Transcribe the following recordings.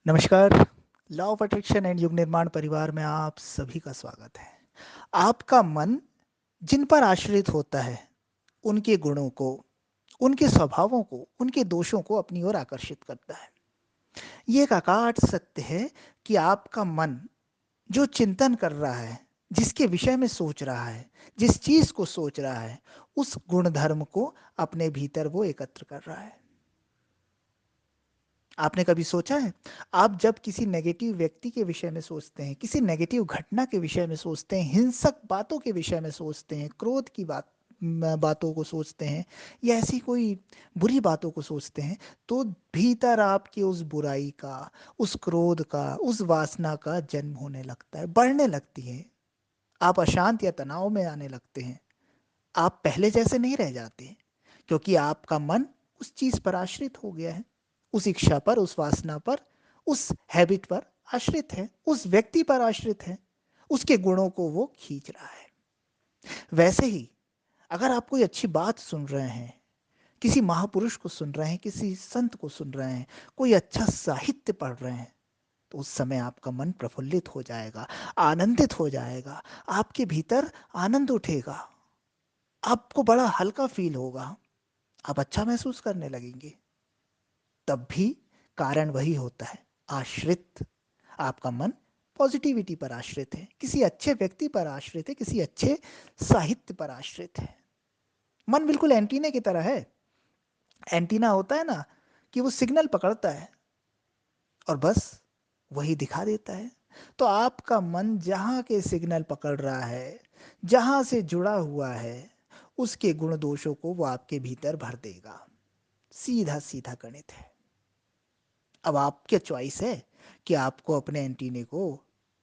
नमस्कार। Law of attraction and युग निर्माण परिवार में आप सभी का स्वागत है। आपका मन जिन पर आश्रित होता है, उनके गुणों को, उनके स्वभावों को, उनके दोषों को अपनी ओर आकर्षित करता है। ये एक अकाट सत्य है कि आपका मन जो चिंतन कर रहा है, जिसके विषय में सोच रहा है, जिस चीज को सोच रहा है, उस गुणधर्म को अपने भीतर वो एकत्र कर रहा है। आपने कभी सोचा है, आप जब किसी नेगेटिव व्यक्ति के विषय में सोचते हैं, किसी नेगेटिव घटना के विषय में सोचते हैं, हिंसक बातों के विषय में सोचते हैं, क्रोध की बातों को सोचते हैं, या ऐसी कोई बुरी बातों को सोचते हैं, तो भीतर आपकी उस बुराई का, उस क्रोध का, उस वासना का जन्म होने लगता है, बढ़ने लगती है। आप अशांत या तनाव में आने लगते हैं। आप पहले जैसे नहीं रह जाते, क्योंकि आपका मन उस चीज पर आश्रित हो गया है, उस इच्छा पर, उस वासना पर, उस हैबिट पर आश्रित है, उस व्यक्ति पर आश्रित है, उसके गुणों को वो खींच रहा है। वैसे ही अगर आप कोई अच्छी बात सुन रहे हैं, किसी महापुरुष को सुन रहे हैं, किसी संत को सुन रहे हैं, कोई अच्छा साहित्य पढ़ रहे हैं, तो उस समय आपका मन प्रफुल्लित हो जाएगा, आनंदित हो जाएगा, आपके भीतर आनंद उठेगा, आपको बड़ा हल्का फील होगा, आप अच्छा महसूस करने लगेंगे। तब भी कारण वही होता है, आश्रित। आपका मन पॉजिटिविटी पर आश्रित है, किसी अच्छे व्यक्ति पर आश्रित है, किसी अच्छे साहित्य पर आश्रित है। मन बिल्कुल एंटीने की तरह है। एंटीना होता है ना, कि वो सिग्नल पकड़ता है और बस वही दिखा देता है। तो आपका मन जहां के सिग्नल पकड़ रहा है, जहां से जुड़ा हुआ है, उसके गुण दोषों को वो आपके भीतर भर देगा। सीधा सीधा गणित है। अब आपके चॉइस है कि आपको अपने एंटीने को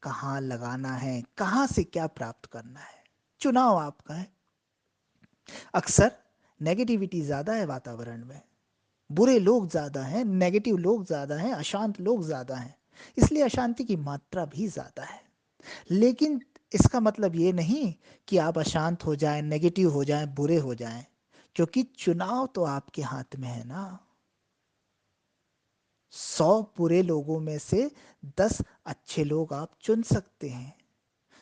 कहाँ लगाना है, कहाँ से क्या प्राप्त करना है। चुनाव आपका है। अक्सर नेगेटिविटी ज्यादा है वातावरण में, बुरे लोग ज्यादा हैं, नेगेटिव लोग ज्यादा हैं, अशांत लोग ज्यादा हैं, इसलिए अशांति की मात्रा भी ज्यादा है। लेकिन इसका मतलब ये नहीं कि आप अशांत हो जाएं, नेगेटिव हो जाएं, बुरे हो जाएं, क्योंकि चुनाव तो आपके हाथ में है ना। 100 बुरे लोगों में से 10 अच्छे लोग आप चुन सकते हैं।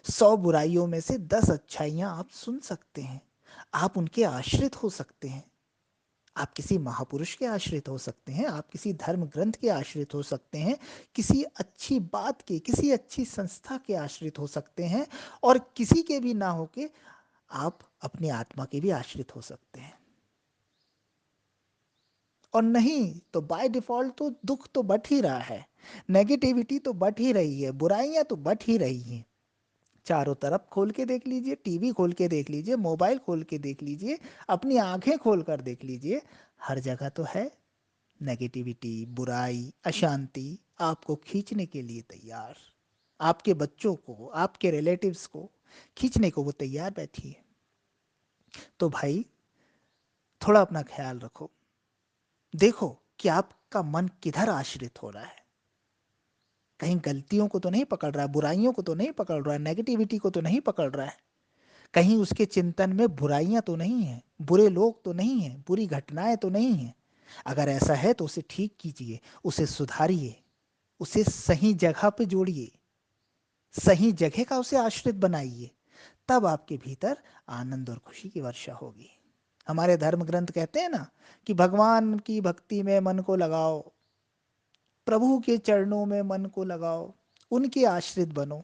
100 बुराइयों में से 10 अच्छाइयां आप सुन सकते हैं। आप उनके आश्रित हो सकते हैं। आप किसी महापुरुष के आश्रित हो सकते हैं, आप किसी धर्म ग्रंथ के आश्रित हो सकते हैं, किसी अच्छी बात के, किसी अच्छी संस्था के आश्रित हो सकते हैं, और किसी के भी ना होके आप अपनी आत्मा के भी आश्रित हो सकते हैं। और नहीं तो बाय डिफॉल्ट तो दुख तो बढ़ ही रहा है, नेगेटिविटी तो बढ़ ही रही है, बुराइयां तो बढ़ ही रही हैं। चारों तरफ खोल के देख लीजिए, टीवी खोल के देख लीजिए, मोबाइल खोल के देख लीजिए, अपनी आंखें खोल कर देख लीजिए, हर जगह तो है नेगेटिविटी, बुराई, अशांति आपको खींचने के लिए तैयार। आपके बच्चों को, आपके रिलेटिव्स को खींचने को वो तैयार बैठी है। तो भाई, थोड़ा अपना ख्याल रखो। देखो कि आपका मन किधर आश्रित हो रहा है। कहीं गलतियों को तो नहीं पकड़ रहा है, बुराइयों को तो नहीं पकड़ रहा है, नेगेटिविटी को तो नहीं पकड़ रहा है। कहीं उसके चिंतन में बुराइयां तो नहीं है, बुरे लोग तो नहीं है, बुरी घटनाएं तो नहीं है। अगर ऐसा है तो उसे ठीक कीजिए, उसे सुधारिए, उसे सही जगह पे जोड़िए, सही जगह का उसे आश्रित बनाइए। तब आपके भीतर आनंद और खुशी की वर्षा होगी। हमारे धर्म ग्रंथ कहते हैं ना, कि भगवान की भक्ति में मन को लगाओ, प्रभु के चरणों में मन को लगाओ, उनके आश्रित बनो।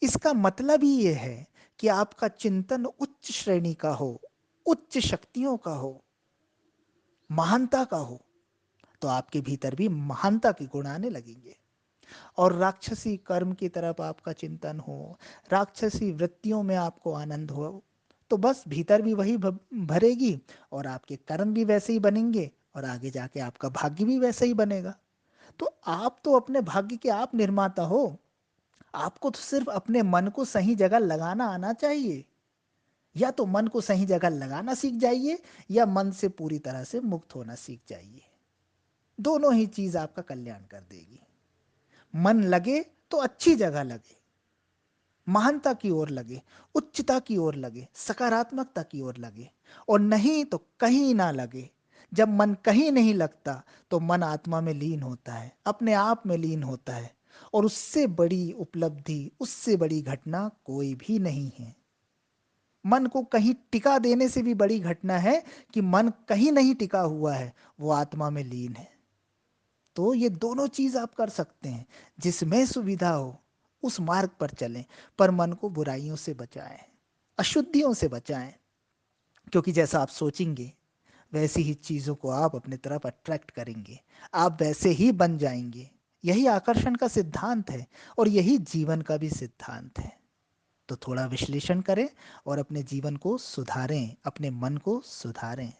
इसका मतलब ही ये है कि आपका चिंतन उच्च श्रेणी का हो, उच्च शक्तियों का हो, महानता का हो, तो आपके भीतर भी महानता के गुण आने लगेंगे। और राक्षसी कर्म की तरफ आपका चिंतन हो, राक्षसी वृत्तियों में आपको आनंद हो, तो बस भीतर भी वही भरेगी, और आपके कर्म भी वैसे ही बनेंगे, और आगे जाके आपका भाग्य भी वैसे ही बनेगा। तो आप तो अपने भाग्य के आप निर्माता हो। आपको तो सिर्फ अपने मन को सही जगह लगाना आना चाहिए। या तो मन को सही जगह लगाना सीख जाइए, या मन से पूरी तरह से मुक्त होना सीख जाइए। दोनों ही चीज आपका कल्याण कर देगी। मन लगे तो अच्छी जगह लगे, महानता की ओर लगे, उच्चता की ओर लगे, सकारात्मकता की ओर लगे, और नहीं तो कहीं ना लगे, जब मन कहीं नहीं लगता तो मन आत्मा में लीन होता है, अपने आप में लीन होता है। और उससे बड़ी उपलब्धि, उससे बड़ी घटना कोई भी नहीं है। मन को कहीं टिका देने से भी बड़ी घटना है कि मन कहीं नहीं टिका हुआ है, वो आत्मा में लीन है। तो ये दोनों चीज आप कर सकते हैं। जिसमें सुविधा हो उस मार्ग पर चलें, पर मन को बुराइयों से बचाएं, अशुद्धियों से बचाएं। क्योंकि जैसा आप सोचेंगे वैसी ही चीजों को आप अपने तरफ अट्रैक्ट करेंगे, आप वैसे ही बन जाएंगे। यही आकर्षण का सिद्धांत है और यही जीवन का भी सिद्धांत है। तो थोड़ा विश्लेषण करें और अपने जीवन को सुधारें, अपने मन को सुधारें।